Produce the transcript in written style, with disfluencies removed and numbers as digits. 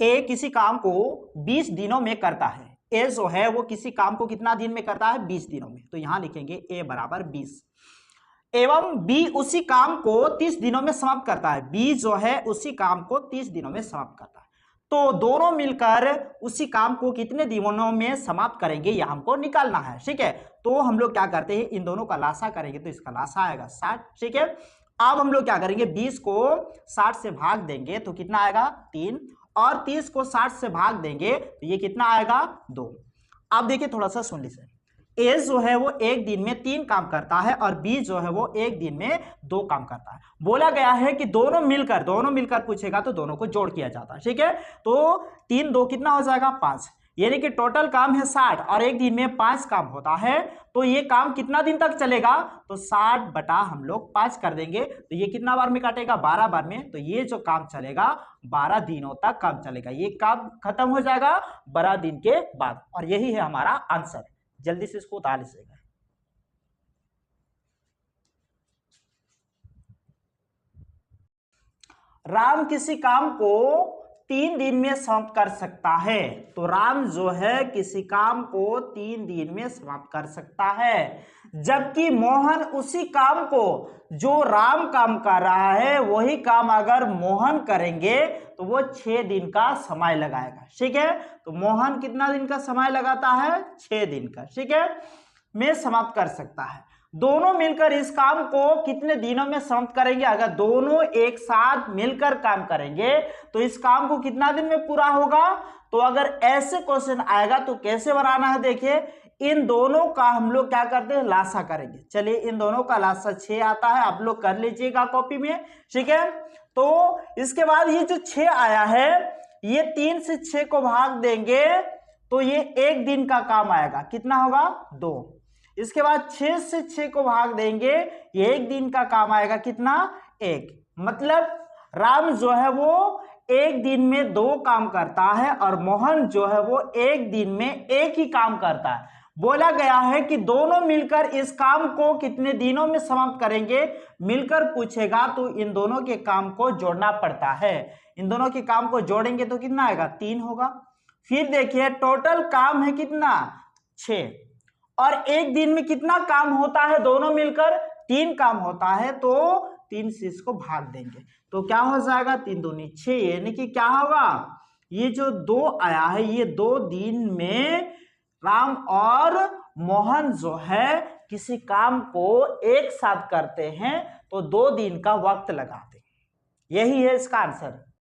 ए किसी काम को 20 दिनों में करता है। ए जो है वो किसी काम को कितना दिन में करता है? 20 दिनों में। तो यहां लिखेंगे ए बराबर 20 एवं बी उसी काम को 30 दिनों में समाप्त करता है। बी जो है उसी काम को 30 दिनों में समाप्त करता है। तो दोनों मिलकर उसी काम को कितने दिनों में समाप्त करेंगे यह हमको निकालना है। ठीक है, तो हम लोग क्या करते हैं, इन दोनों का लासा करेंगे तो इसका लासा आएगा 60। ठीक है, अब हम लोग क्या करेंगे, 20 को 60 से भाग देंगे तो कितना आएगा 3, और 30 को 60 से भाग देंगे तो ये कितना आएगा 2। अब देखिए थोड़ा सा सुन लीजिए, ए जो है वो एक दिन में 3 काम करता है और बी जो है वो एक दिन में 2 काम करता है। बोला गया है कि दोनों मिलकर पूछेगा तो दोनों को जोड़ किया जाता है। ठीक है, तो 3 2 कितना हो जाएगा 5, यानी कि टोटल काम है 60 और एक दिन में 5 काम होता है। तो ये काम कितना दिन तक चलेगा, तो 60 बटा हम लोग 5 कर देंगे तो ये कितना बार में काटेगा, 12 बार में। तो ये जो काम चलेगा 12 दिनों तक काम चलेगा, ये काम खत्म हो जाएगा 12 दिन के बाद। और यही है हमारा आंसर। जल्दी से इसको उतार लीजिएगा। राम किसी काम को 3 दिन में समाप्त कर सकता है। तो राम जो है किसी काम को 3 दिन में समाप्त कर सकता है, जबकि मोहन उसी काम को जो राम काम कर रहा है वही काम अगर मोहन करेंगे तो वो 6 दिन का समय लगाएगा। ठीक है, तो मोहन कितना दिन का समय लगाता है, 6 दिन का। ठीक है, में समाप्त कर सकता है। दोनों मिलकर इस काम को कितने दिनों में समाप्त करेंगे, अगर दोनों एक साथ मिलकर काम करेंगे तो इस काम को कितना दिन में पूरा होगा। तो अगर ऐसे क्वेश्चन आएगा तो कैसे बनाना है, देखिए इन दोनों का हम लोग क्या करते हैं, लासा करेंगे। चलिए इन दोनों का लासा 6 आता है, आप लोग कर लीजिएगा कॉपी में। ठीक है, तो इसके बाद ये जो 6 आया है ये 3 से 6 को भाग देंगे तो ये एक दिन का काम आएगा, कितना होगा 2। इसके बाद 6 से 6 को भाग देंगे, ये एक दिन का काम आएगा, कितना 1। मतलब राम जो है वो एक दिन में 2 काम करता है और मोहन जो है वो एक दिन में 1 ही काम करता है। बोला गया है कि दोनों मिलकर इस काम को कितने दिनों में समाप्त करेंगे, मिलकर पूछेगा तो इन दोनों के काम को जोड़ना पड़ता है। इन दोनों के काम को जोड़ेंगे तो कितना आएगा 3 होगा। फिर देखिए टोटल काम है कितना 6, और एक दिन में कितना काम होता है, दोनों मिलकर 3 काम होता है। तो 3 से इसको भाग देंगे तो क्या हो जाएगा 3 दूनी 6, यानी कि क्या होगा, ये जो 2 आया है ये 2 दिन में राम और मोहन जो है किसी काम को एक साथ करते हैं तो 2 दिन का वक्त लगाते हैं। यही है इसका आंसर।